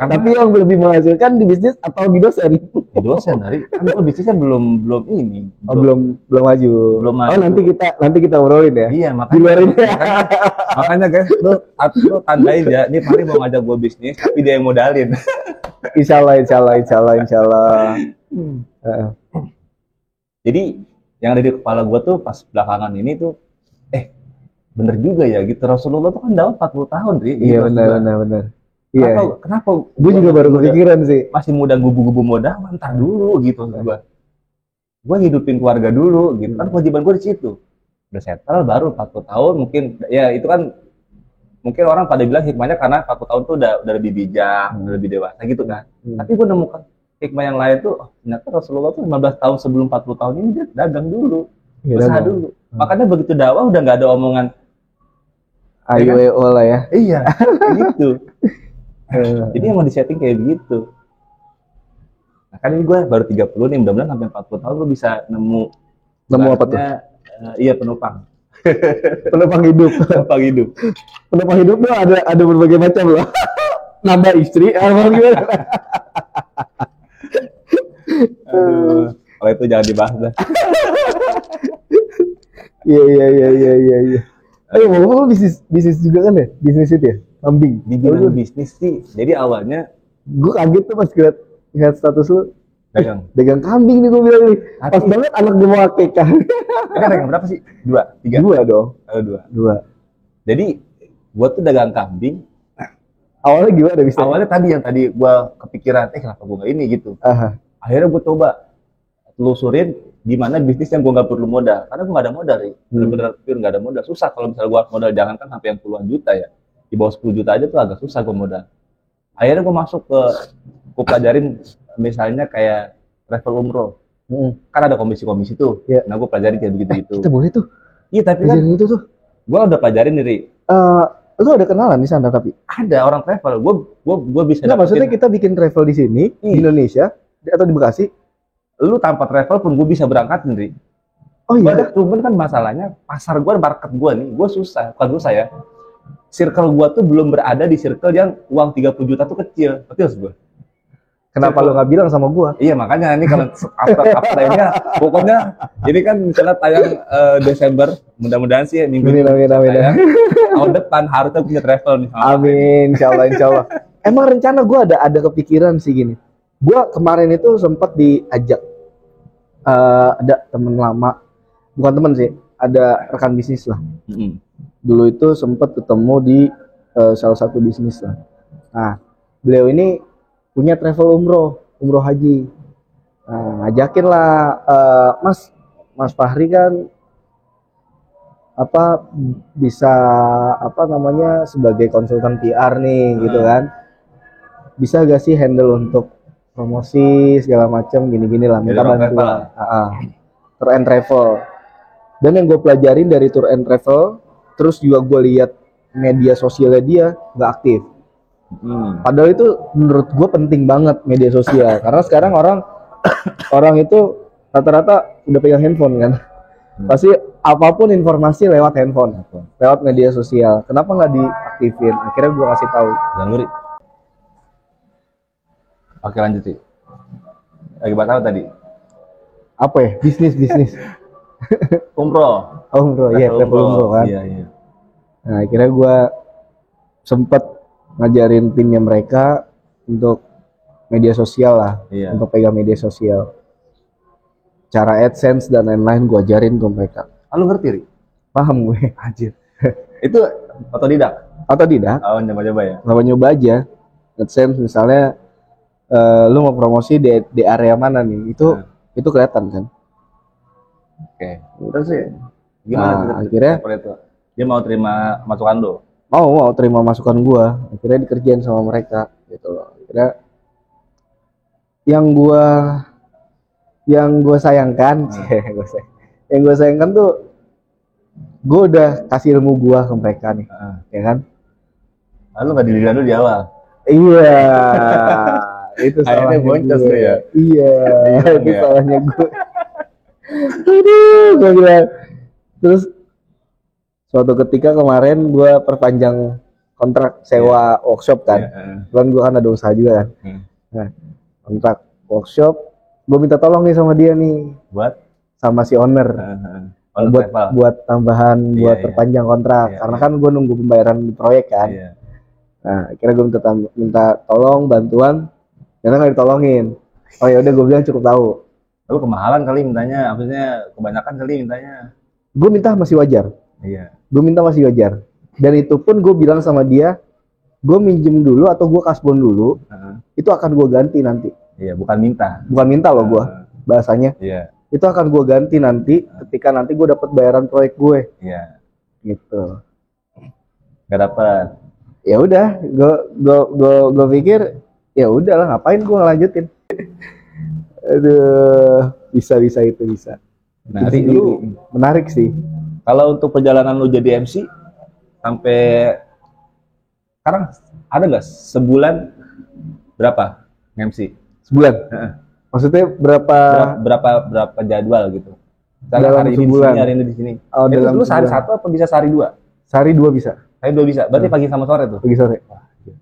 Tapi yang lebih menghasilkan di bisnis atau di dosen? Di dosen, hari kan gue bisnisnya belum ini. Belum maju. Belum maju. Oh, nanti kita obrolin ya. Iya, makanya guys, lu tandain ya, ini Fahri mau ngajak gue bisnis tapi dia yang modalin. Insyaallah. Jadi yang ada di kepala gue tuh pas belakangan ini tuh, bener juga ya gitu. Rasulullah tuh kan dakwah 40 tahun, Ri. Iya, benar. Iya. Kenapa? Gue juga baru kepikiran sih. Masih muda gubu-gubu modal, entar dulu gitu. Gue hidupin keluarga dulu gitu. Kan kewajiban gue di situ. Udah settle baru 40 tahun mungkin. Ya itu kan mungkin orang pada bilang hikmahnya karena 40 tahun tuh udah lebih bijak, udah lebih dewasa gitu kan. Tapi gue nemukan hikmah yang lain tuh, ternyata Rasulullah tuh 15 tahun sebelum 40 tahun ini dia dagang dulu. Usaha dulu. Makanya begitu dakwah udah nggak ada omongan AYO lah ya. Iya, gitu. Jadi emang disetting kayak begitu. Nah, kan ini gue baru 30 nih, mudah-mudahan sampai 40 tahun lu bisa nemu apa tuh? Iya, penumpang. Penumpang hidup. Penumpang hidup tuh ada berbagai macam loh. Nambah istri, apa gimana? Kalau itu jangan dibahas dah. Iya. Ngomong bisnis juga kan ya? Bisnis itu ya? Kambing. Dibilang bisnis sih. Jadi awalnya gue kaget tuh pas lihat status lu. Dagang kambing nih gue bilang nih. Pas banget anak gue mau akekah. Dagang berapa sih? 2, 3? 2 dong. 2. Jadi gue tuh dagang kambing. Awalnya gimana bisa? Awalnya yang tadi gue kepikiran, kenapa gue nggak ini gitu. Akhirnya gue coba telusurin gimana bisnis yang gue nggak perlu modal, karena gue nggak ada modal nih, bener-bener nggak ada modal, susah kalau misalnya gue modal, jangan kan sampai yang puluhan juta ya, di bawah 10 juta aja tuh agak susah gue modal. Akhirnya gue masuk gue pelajarin misalnya kayak travel umroh, kan ada komisi-komisi tuh, nah gue pelajarin kayak begitu. Kita boleh tuh? Iya, tapi kan itu tuh, gue udah pelajarin nih. Lu ada kenalan di sana tapi? Ada orang travel, gue bisa. Nah, maksudnya kita bikin travel di sini, di Indonesia atau di Bekasi? Lu tanpa travel pun gue bisa berangkat nih. Oh iya. Cuman kan masalahnya pasar gue, market gue nih, gue bukan susah ya. Circle gue tuh belum berada di circle yang uang 30 juta tuh kecil, betul gue. Kenapa lu nggak bilang sama gue? Iya, makanya ini kalau after ini pokoknya ini kan misalnya tayang Desember, mudah-mudahan sih minggu ini tahun depan harusnya punya travel nih. Amin, insyaallah. Emang rencana gue ada kepikiran sih gini. Gue kemarin itu sempat diajak ada temen lama, bukan temen sih, ada rekan bisnis lah. Dulu itu sempat ketemu di salah satu bisnis lah. Nah, beliau ini punya travel umroh haji. Nah, ngajakin lah, Mas Fahri kan bisa sebagai konsultan PR nih gitu kan. Bisa gak sih handle untuk promosi segala macam gini-gini lah, minta bantuan. Tour and travel. Dan yang gue pelajarin dari tour and travel, terus juga gue lihat media sosialnya dia nggak aktif. Padahal itu menurut gue penting banget media sosial, karena sekarang orang itu rata-rata udah pegang handphone kan. Pasti apapun informasi lewat handphone, lewat media sosial. Kenapa nggak diaktifin? Akhirnya gue kasih tahu. Jangan ngeri. Oke, lanjut sih. Lagi bahas apa tadi? Apa ya? Bisnis. Umroh. Umroh, iya, travel umroh kan. Iya. Nah, akhirnya gue sempet ngajarin timnya mereka untuk media sosial lah, untuk pegang media sosial. Cara AdSense dan lain-lain gue ajarin ke mereka. Lu ngerti, Ri? Paham gue. Anjir. Itu otodidak? Otodidak. Oh, nyoba-nyoba ya? Nyoba aja. AdSense misalnya, lu mau promosi di area mana nih? Itu kelihatan kan? Oke. Terus sih, gimana? Akhirnya dia mau terima masukan lo? Mau terima masukan gue. Akhirnya dikerjain sama mereka gitu loh. Akhirnya yang gue sayangkan, yang gue sayangkan tuh gue udah kasih ilmu gue ke mereka nih, ya kan? Lalu nggak dilihat dulu di awal? Iya, itu salahnya boncos gue. Ya? Iya, itu ya? Salahnya gue. Aduh, gue bilang. Terus suatu ketika kemarin gue perpanjang kontrak sewa workshop kan, kan gue kan ada usaha juga kan. Nah, kontrak workshop. Gue minta tolong nih sama dia nih, sama si owner, buat tambahan, buat perpanjang kontrak, karena kan gue nunggu pembayaran proyek kan. Nah, akhirnya gue minta tolong bantuan, karena nggak ditolongin. Oh ya udah, gue bilang cukup tahu. Lalu kemahalan kali mintanya, maksudnya kebanyakan kali mintanya. Gue minta masih wajar. Iya. Gue minta masih wajar. Dan itu pun gue bilang sama dia, gue minjem dulu atau gue kasbon dulu, itu akan gue ganti nanti. Iya, bukan minta. Bukan minta loh gue, bahasanya. Iya. Itu akan gue ganti nanti ketika nanti gue dapat bayaran proyek gue. Iya. Gitu. Gak dapat. Ya udah, gue pikir ya udahlah, ngapain gue ngelanjutin. Aduh, bisa itu bisa. Nah, lu menarik sih. Kalau untuk perjalanan lu jadi MC sampai sekarang ada nggak sebulan berapa MC? Sebulan. Maksudnya berapa jadwal gitu? Dalam hari sebulan. Hari ini di sini. Oh, itu lu sehari satu apa bisa sehari dua? Sehari dua bisa. Sehari dua bisa. Berarti pagi sama sore tuh? Pagi sore.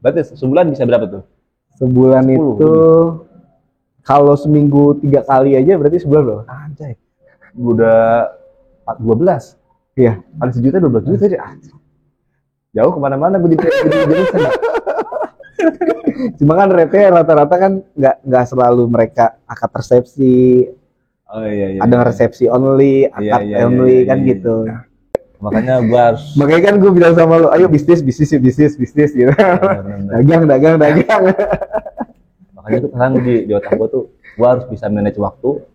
Berarti sebulan bisa berapa tuh? Sebulan 10, itu kalau seminggu 3 kali aja berarti sebulan loh. Anjay. Udah 12. Iya. Kali sejuta 12 juta aja. Jauh kemana-mana gue jadi Cuma kan rate rata-rata kan nggak selalu mereka akad resepsi. Oh iya. Ada resepsi only, akad only kan gitu. Makanya kan gue bilang sama lo, ayo bisnis gitu. Dagang. Makanya itu sekarang di otak gue tuh, gue harus bisa manage waktu.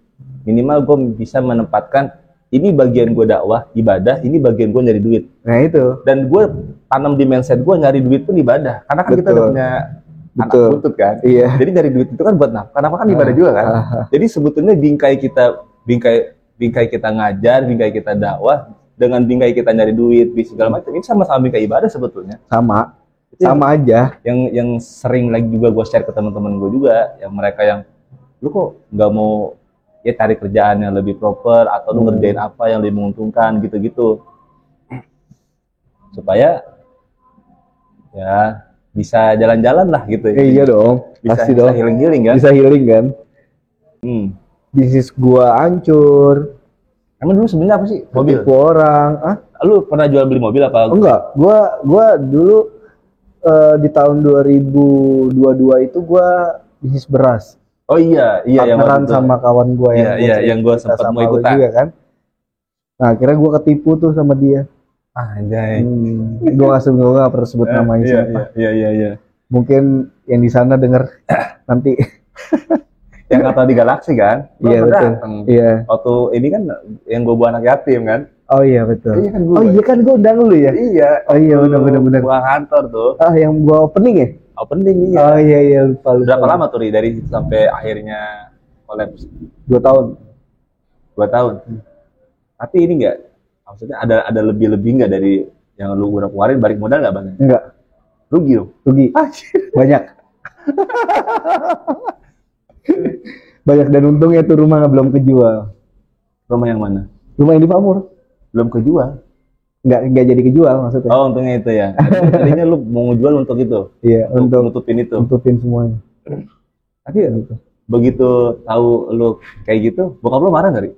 Minimal gue bisa menempatkan ini bagian gue dakwah, ibadah, ini bagian gue nyari duit. Nah itu. Dan gue tanam di mindset gue nyari duit pun ibadah. Karena kan kita udah punya anak buntut kan. Iya. Jadi nyari duit itu kan buat nafkah. Nafkah kan ibadah juga kan. Jadi sebetulnya bingkai kita ngajar, bingkai kita dakwah, dengan bingkai kita nyari duit, segala macam, ini sama-sama bingkai ibadah sebetulnya. Sama aja. Yang sering lagi juga gue share ke teman-teman gue juga, yang mereka yang lu kok nggak mau ya cari kerjaan yang lebih proper atau lu ngerjain apa yang lebih menguntungkan gitu-gitu, supaya ya bisa jalan-jalan lah gitu. Iya dong, pasti dong. Bisa healing kan? Bisa healing kan? Bisnis gua hancur. Emang dulu sebenarnya apa sih? Mobil? Orang. Lu pernah jual beli mobil apa? Enggak, gua dulu di tahun 2022 itu gua bisnis beras. Oh iya, partneran sama kawan gue yang gue sempat mau ikutan juga kan. Nah, akhirnya gue ketipu tuh sama dia. Anjay. Gue nggak perlu sebut namanya siapa. Iya. Mungkin yang di sana denger nanti. Yang kata di Galaksi kan? Iya betul. Iya. Waktu ini kan yang gue buat anak yatim kan? Oh iya betul. Iya kan gue undang lu ya? Iya. Oh iya benar. Gua kantor tuh. Yang gue opening ya? Opening iya. Oh iya lupa. Berapa lama tuh dari sampai akhirnya collapse? 2 tahun. 2 tahun. Tapi ini enggak, maksudnya ada lebih nggak dari yang lu udah keluarin, balik modal nggak bang? Enggak. Rugi dong. rugi banyak. Banyak, dan untungnya tuh rumah belum kejual. Rumah yang mana? Rumah yang di Pamur Belum kejual. nggak jadi kejual maksudnya. Oh, untungnya itu ya. Tadinya lu mau jual untuk itu. Iya, untuk nutupin itu. nutupin semuanya. Tapi Gitu. begitu tahu lu kayak gitu, bokap lu marah nggak, Ri?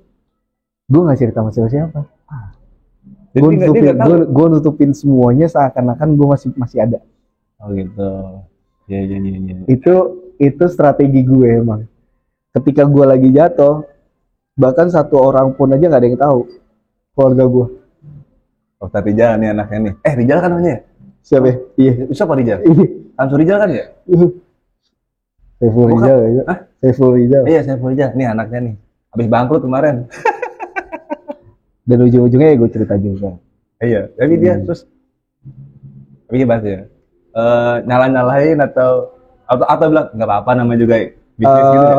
Gue nggak cerita sama siapa-siapa. Jadi Gue dia nutupin, nggak tahu. gue nutupin semuanya seakan-akan gue masih ada. Oh gitu. Ya, ya, ya, ya. Itu strategi gue emang. Ketika gue lagi jatuh, bahkan satu orang pun aja nggak ada yang tahu keluarga gue. Oh, tadi Rijal nih anaknya nih. Rijal kan namanya? Siapa ya? Iya. Siapa Rijal? Iya. Samsul Rijal kan ya? Saiful Bukan. Rijal ya. Hah? Saiful Rijal. Iya, Saiful Rijal. Nih anaknya nih. Habis bangkrut kemarin. Dan ujung-ujungnya ya gue cerita juga. Iya, tapi dia terus tapi dia bahas ya. Nyala-nyalain atau bilang nggak apa-apa namanya juga bisnis gitu ya.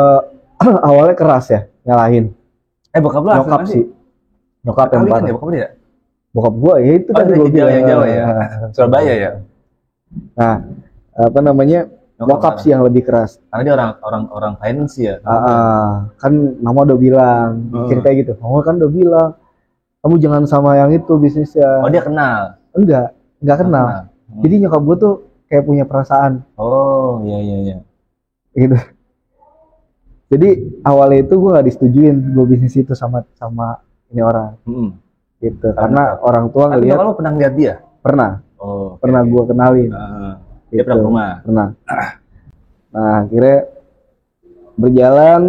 Awalnya keras ya, nyalahin. Bokap lu Nyokap asli sih. Nyokap yang Kali kan parah. ya bokap dia? Bokap gue ya itu tadi gue Jawa, bilang. yang Jawa ya. Surabaya ya. Nah, apa namanya? Nyokap sih yang lebih keras. Karena dia orang finance ya. Kan mama udah bilang, ceritanya gitu. Mama kan udah bilang, kamu jangan sama yang itu bisnisnya. Oh, dia kenal. Enggak kenal. Jadi nyokap gue tuh kayak punya perasaan. Oh, iya. Gitu. Jadi awalnya itu gue gak disetujuin gue bisnis itu sama ini orang. Gitu. Karena orang tua ngeliat. Kalau pernah lihat dia? Pernah. Oh, pernah gue kenalin. Dia pernah ke rumah? Pernah. Nah, akhirnya berjalan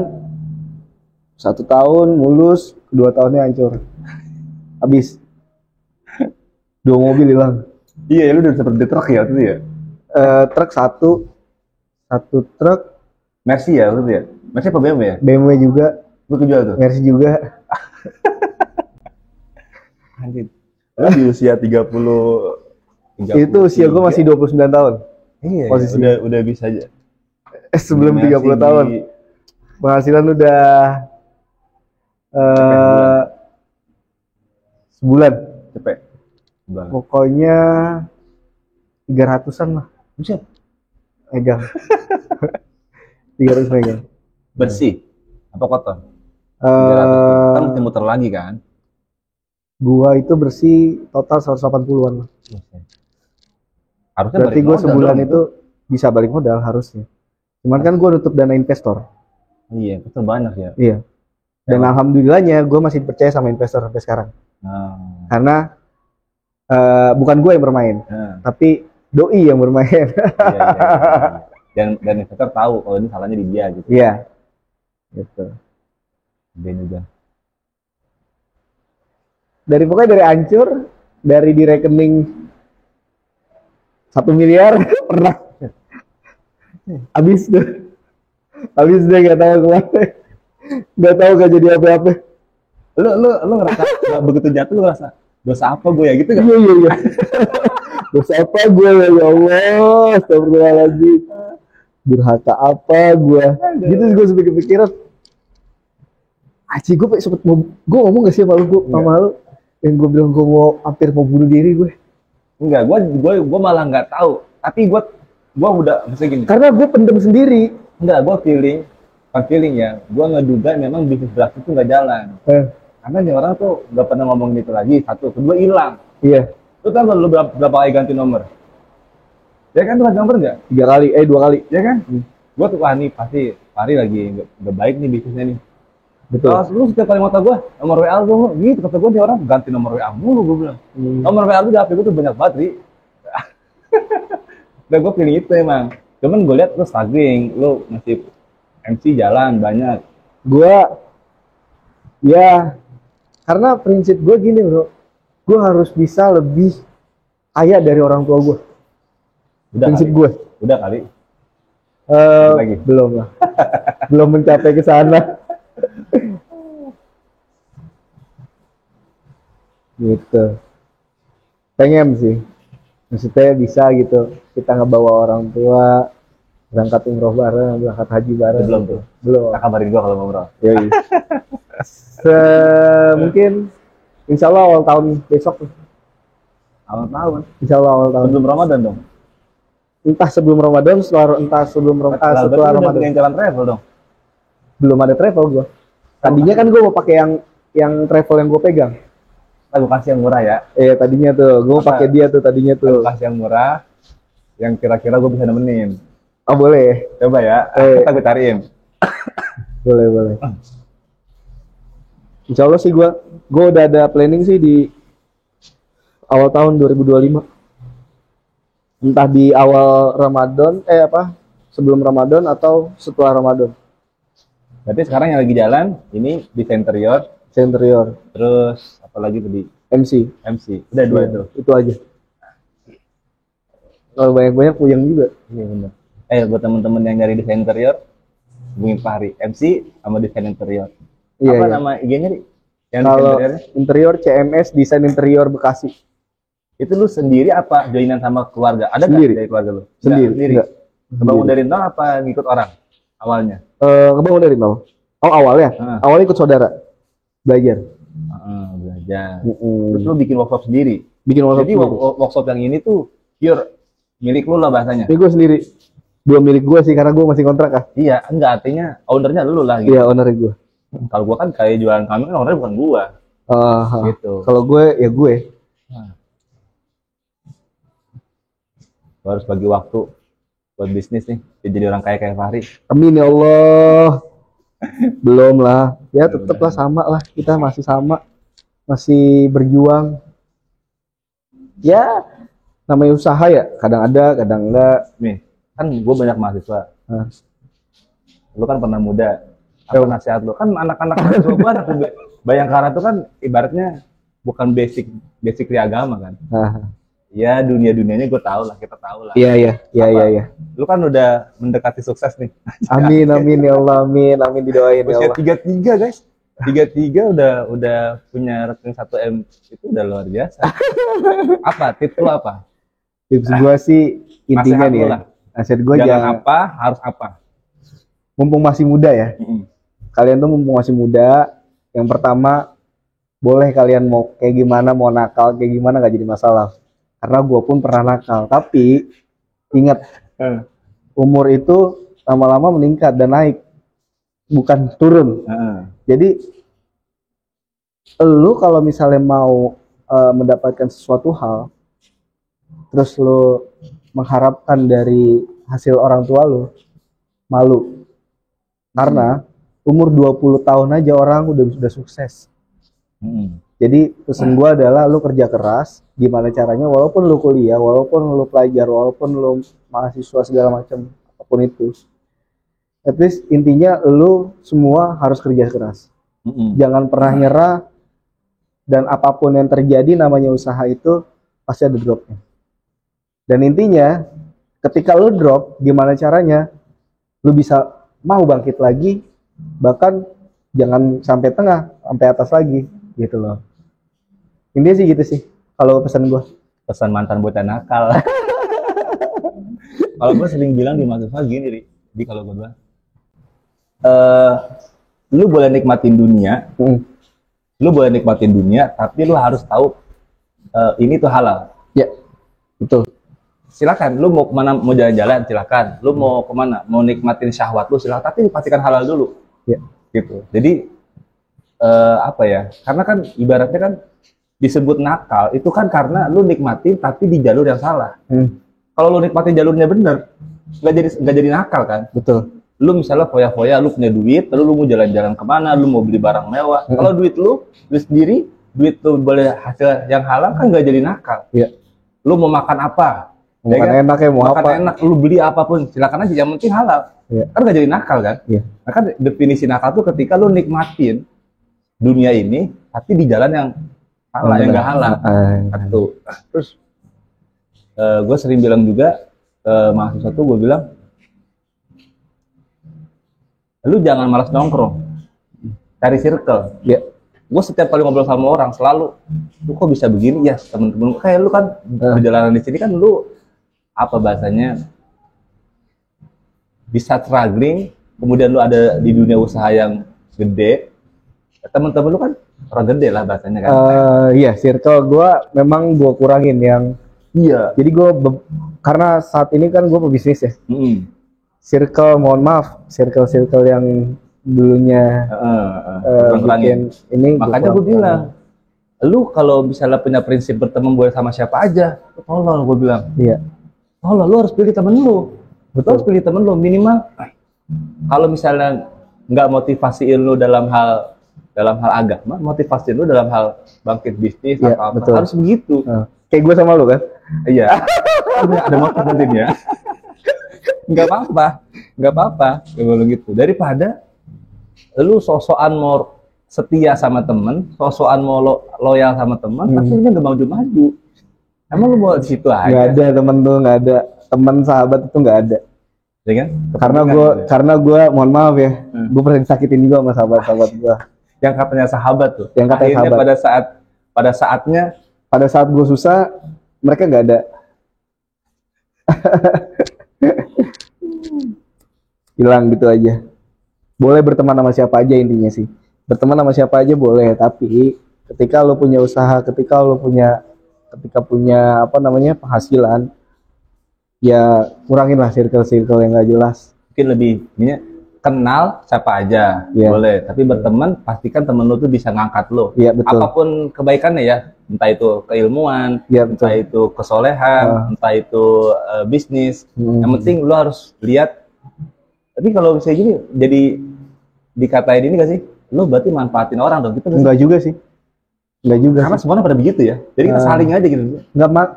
1 tahun mulus, 2 tahunnya hancur. Habis. 2 mobil hilang. Iya, lu udah seperti truk ya waktu itu ya? Truk 1 truk. Mercy ya waktu itu ya? Mercy apa BMW ya? BMW juga. Lu kejual tuh? Mercy juga. Anjir. Lu di usia 30 itu usia gue masih 29 tahun. Iya, posisinya. udah bisa aja. Sebelum 30 tahun. Penghasilan udah sebulan. Cepet. Pokoknya 300-an lah. Buset. Megang. 300 megang. Bersih? Apa kotor? Kan mesti muter lagi kan? Gua itu bersih total 180-an lah. Harusnya berarti gue sebulan itu bisa balik modal harusnya. Cuman kan gue nutup dana investor. Iya, itu banyak ya. Iya. Dan alhamdulillahnya gue masih percaya sama investor sampai sekarang. Karena bukan gue yang bermain, tapi doi yang bermain. Iya. Dan investor tahu kalau ini salahnya di dia gitu. Iya. Gitu. Dia juga. Pokoknya dari hancur, dari di rekening 1 miliar pernah. Habis deh nggak tahu kemana, nggak tahu gak jadi apa-apa. Lu ngerasa begitu jatuh lu ngerasa dosa apa gue ya gitu kan? Iya. Dosa apa gue ya Allah, astagfirullahaladzim. Durhaka apa gue? Gitu gue sampai kepikiran. Aci gue sempet gue ngomong gak sih sama lu yang gue bilang gue hampir mau bunuh diri gue. Enggak, gue malah nggak tahu. Tapi gue udah mesti gini. Karena gue pendem sendiri. Enggak, gue feeling ya. Gue ngeduga memang bisnis beras itu nggak jalan. Karena nih orang tuh nggak pernah ngomongin itu lagi. 1, kedua hilang. Iya. Lu tahu lu berapa kali ganti nomor? Ya kan, tuh ganti nomor nggak? 2 kali. Ya kan? Gue tuh nih pasti Fahri lagi nggak baik nih bisnisnya nih. Betul. Lu setiap kali motor gue, nomor WA lu gitu, kata gue nih orang ganti nomor WA mulu, gue bilang. Nomor WA lu di HP gue tuh banyak banget, Ri. Dan gue pilih itu emang. Cuman gue lihat lu struggling, lu masih MC jalan banyak. Ya, karena prinsip gue gini bro, gue harus bisa lebih kaya dari orang tua gue. Prinsip gue. Udah kali. Lagi? Belum lah. Belum mencapai ke sana. Gitu. Pengen sih. Maksudnya bisa gitu. Kita ngebawa orang tua berangkat umroh bareng, berangkat haji bareng. Belum tuh. Belum. Nah, kabarin gua kalau mau umroh. Yoi. Mungkin insya Allah awal tahun besok. Awal tahun. Insya Allah awal tahun. Sebelum Ramadan dong. Entah sebelum Ramadan, entah setelah Berarti lu udah Ramadan. punya jalan travel dong. Belum ada travel gue. Tadinya kan gue mau pakai yang travel yang gue pegang. Aku kasih yang murah ya. Tadinya tuh gue mau Apa? pakai dia tuh tadinya Aku tuh. kasih yang murah, yang kira-kira gue bisa nemenin. Oh boleh, Coba ya, kita gue cariin. boleh. Insya Allah sih gue udah ada planning sih di awal tahun 2025. Entah di awal Ramadan, sebelum Ramadan atau setelah Ramadan. Berarti sekarang yang lagi jalan, ini desain interior, Interior, terus apa lagi tadi? MC. Udah dua itu. Itu aja. Kalau banyak-banyak puyeng juga. Iya benar. Buat teman-teman yang nyari desain interior, hubungin Fahri. MC sama desain interior. Iya, Apa iya. nama IG-nya nih? Yang desain Kalau interiornya? interior CMS Desain Interior Bekasi. Itu lu sendiri apa joinan sama keluarga? Ada nggak Sendiri. dari keluarga lu? Sendiri. Enggak. Kebangun Sendiri. dari nol apa ngikut orang awalnya? Kebangun dari nol. Oh awalnya? Awalnya ikut saudara. Belajar. Belajar. Terus lu bikin workshop sendiri? Bikin workshop Jadi sendiri. workshop yang ini tuh pure milik lu lah bahasanya? Ini gue sendiri. Belum milik gue sih karena gue masih kontrak ah. Iya, enggak, artinya ownernya lu lah gitu. Iya owner gue. Kalau gua kan kayak jualan kami kan ownernya bukan gua. Gitu. Kalau gue ya gue. Lu harus bagi waktu buat bisnis nih, biar jadi orang kaya kayak Fahri. Amin ya Allah. Belum lah. Ya tetaplah sama lah. Kita masih sama. Masih berjuang. Ya namanya usaha ya. Kadang ada, kadang enggak. Nih, kan gua banyak mahasiswa. Lu kan pernah muda. Apa nasihat lu? Kan anak-anak mahasiswa gua anak Bayangkara tuh kan ibaratnya bukan basic di agama kan. Ya dunia-dunianya gue tahu lah, kita tahu lah. Iya. Lu kan udah mendekati sukses nih. Amin ya Allah, amin didoain ya Usia Allah. 33 guys. 33 udah punya rekening 1 M, itu udah luar biasa. Apa tips lu apa? Tips gue sih intinya Nasihat nih lu ya. lah. Nasihat gue Jangan apa, harus apa. Mumpung masih muda ya. Kalian tuh mumpung masih muda, yang pertama boleh kalian mau kayak gimana, mau nakal kayak gimana gak jadi masalah. Karena gue pun pernah nakal, tapi ingat umur itu lama-lama meningkat dan naik, bukan turun. Jadi lu kalau misalnya mau mendapatkan sesuatu hal, terus lu mengharapkan dari hasil orang tua lu, malu. Karena umur 20 tahun aja orang udah sukses. Jadi pesan gue adalah lu kerja keras, gimana caranya, walaupun lu kuliah, walaupun lu pelajar, walaupun lu mahasiswa segala macam, apapun itu. At least intinya lu semua harus kerja keras. Jangan pernah nyerah, dan apapun yang terjadi namanya usaha itu pasti ada dropnya. Dan intinya ketika lu drop, gimana caranya lu bisa mau bangkit lagi, bahkan jangan sampai tengah, sampai atas lagi gitu loh. Intinya sih gitu sih kalau pesan gue. Pesan mantan bocah nakal. Kalau gue sering bilang di mahasiswa gini, di kalau gue bilang lu boleh nikmatin dunia, tapi lu harus tahu ini tuh halal. Ya, betul. Silakan, lu mau kemana, mau jalan-jalan silakan, lu mau kemana, mau nikmatin syahwat lu silakan, tapi pastikan halal dulu. Ya. Gitu. Jadi apa ya? Karena kan ibaratnya kan disebut nakal itu kan karena lu nikmatin tapi di jalur yang salah. Kalau lu nikmatin jalurnya bener, nggak jadi nakal kan? Betul. Lu misalnya foya-foya, lu punya duit, lalu lu mau jalan-jalan kemana, lu mau beli barang mewah. Kalau duit lu sendiri, duit lu boleh hasil yang halal kan nggak jadi nakal. Iya. Lu mau makan apa? Mau makan enak ya, mau makan apa? enak, lu beli apapun, silakan aja, yang penting halal. Iya. Kan nggak jadi nakal kan? Iya. Nah kan definisi nakal tuh ketika lu nikmatin dunia ini, tapi di jalan yang halal, yang nggak halal. Satu. Terus gue sering bilang juga mahasiswa tuh gue bilang, lu jangan malas nongkrong, cari circle. Ya. Gue setiap kali ngobrol sama orang selalu, lu kok bisa begini ya temen-temen, kayak lu kan perjalanan di sini kan lu apa bahasanya bisa struggling, kemudian lu ada di dunia usaha yang gede, temen-temen lu kan orang gede lah bahasanya kan. Iya, circle gue memang gue kurangin yang. Iya. Jadi gue karena saat ini kan gue pebisnis ya. Circle, mohon maaf, circle yang dulunya bikin ini. Makanya gue bilang, lu kalau misalnya punya prinsip berteman boleh sama siapa aja, tolol gue bilang. Iya. Tolol, lu harus pilih temen lu. Betul, harus pilih temen lu minimal. Kalau misalnya nggak motivasiin lu dalam hal agama, motivasi lu dalam hal bangkit bisnis ya, apa betul. Harus begitu. Kayak gue sama lu kan? Iya. Ada motif pentingnya. Nggak apa-apa kalau gitu. Daripada lu sosokan mau setia sama temen, sosokan mau loyal sama temen, tapi dia nggak maju-maju. Emang lu mau di situ aja? Nggak ada temen tuh, nggak ada teman sahabat itu nggak ada. Ya kan? Karena gue mohon maaf ya, gue pernah disakitin juga sama sahabat gue. Yang katanya sahabat tuh. Yang katanya akhirnya sahabat. pada saat gue susah, mereka nggak ada. Hilang gitu aja. Boleh berteman sama siapa aja intinya sih. Berteman sama siapa aja boleh, tapi ketika lo punya usaha, ketika punya penghasilan, ya kurangin lah circle yang nggak jelas. Mungkin lebih kenal siapa aja boleh, tapi berteman pastikan temen lo tuh bisa ngangkat lo. Iya, betul. Apapun kebaikannya ya, entah itu keilmuan, entah itu kesolehan, entah itu bisnis. Yang penting lo harus lihat. Tapi kalau misalnya gini, jadi dikatain ini gak sih? Lo berarti manfaatin orang dong? Gitu enggak juga sih. Enggak juga. Karena semuanya pada begitu ya. Jadi kita saling aja gitu.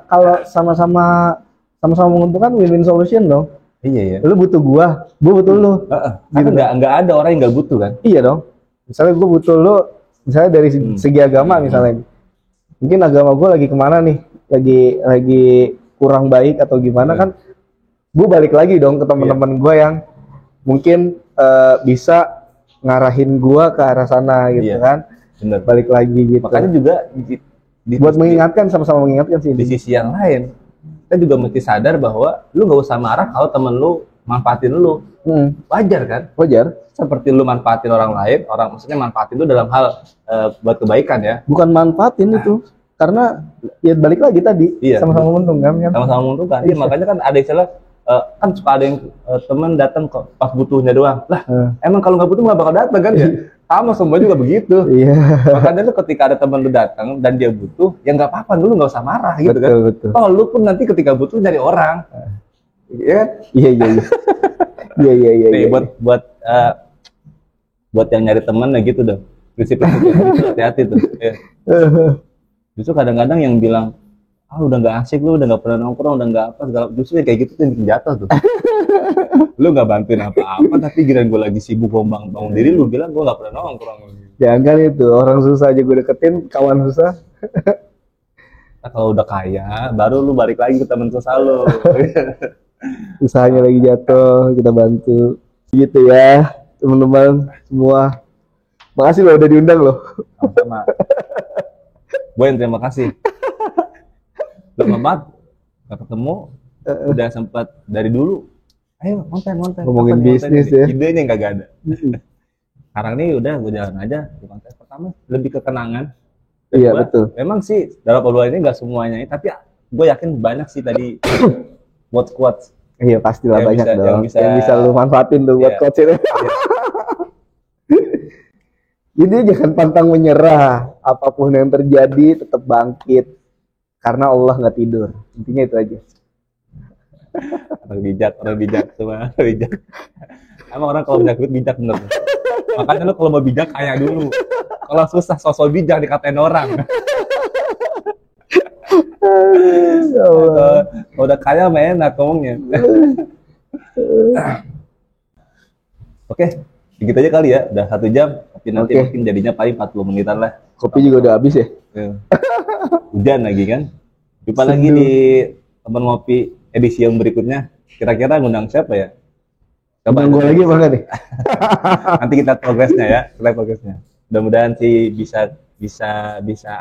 Kalau sama-sama menguntungkan win-win solution dong. Iya. Lu butuh gua butuh lu. Gitu nggak ada orang yang nggak butuh kan? Iya dong. Misalnya gua butuh lu, misalnya dari segi agama misalnya. Mungkin agama gua lagi kemana nih? Lagi kurang baik atau gimana kan? Gua balik lagi dong ke teman-teman gua yang mungkin bisa ngarahin gua ke arah sana gitu kan. Bener. Balik lagi gitu. Makanya juga buat mengingatkan, sama-sama mengingatkan sih. Di sisi yang lain, kita juga mesti sadar bahwa lu gak usah marah kalau temen lu manfaatin lu. Wajar kan? Wajar. Seperti lu manfaatin orang lain, maksudnya manfaatin itu dalam hal buat kebaikan ya. Bukan manfaatin itu. Karena ya balik lagi tadi, sama-sama menguntungkan kan. Sama-sama menguntungkan. Iya, makanya kan ada istilah kan suka ada yang temen datang kok pas butuhnya doang. Lah, emang kalau nggak butuh nggak bakal datang kan ya? Sama semua juga begitu. Iya. Makanya lu ketika ada temen lu datang dan dia butuh, ya nggak apa-apa, dulu nggak usah marah gitu kan. Betul. Oh, lu pun nanti ketika butuh nyari orang. Iya. Iya. Iya. Nih, buat yang nyari temen ya gitu dong. Prinsip-prinsip gitu, hati-hati tuh. Ya. Justru kadang-kadang yang bilang, udah nggak asik, lu udah nggak pernah nongkrong, udah nggak apa segala, justru kayak gitu tuh yang bikin jatuh tuh. Lu nggak bantuin apa-apa, tapi giliran gue lagi sibuk bangun diri, lu bilang gue nggak pernah nongkrong. Jangan itu, orang susah aja gue deketin, kawan susah. Nah, kalau udah kaya, baru lu balik lagi ke temen susah lu. Usahanya lagi jatuh, kita bantu. Gitu ya, teman-teman semua. Makasih lo udah diundang lo. Sama-sama. Gue yang terima kasih. Lama banget gak ketemu, udah sempat dari dulu ayo konten ngomongin bisnis ya, idenya gak ada. Sekarang nih udah gue jalan aja di konten. Pertama lebih ke kenangan. Iya betul. Memang sih dalam obrolan ini gak semuanya, tapi gue yakin banyak sih tadi quotes. Iya pastilah banyak dong yang bisa lu manfaatin tuh buat quotes ini. Jadi jangan pantang menyerah, apapun yang terjadi tetap bangkit. Karena Allah nggak tidur, intinya itu aja. Orang bijak semua, bijak. Emang orang kalau bijak bener. Makanya lu kalau mau bijak kaya dulu. Kalau susah sosok bijak dikatain orang. Kalau udah kaya mah enak ngomongnya. Oke, gitu aja kali ya. Udah 1 jam, tapi nanti mungkin jadinya paling 40 menitan lah. Kopi juga udah habis ya. Hujan lagi kan. Jumpa lagi di teman ngopi edisi yang berikutnya. Kira-kira ngundang siapa ya? Coba gue lagi apa nih? Nanti kita progresnya ya, progresnya. Mudah-mudahan sih bisa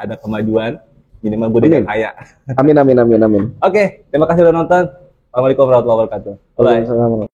ada kemajuan. Minimal gue udah kaya. Amin. Oke, terima kasih udah nonton. Assalamualaikum warahmatullahi wabarakatuh. Bye.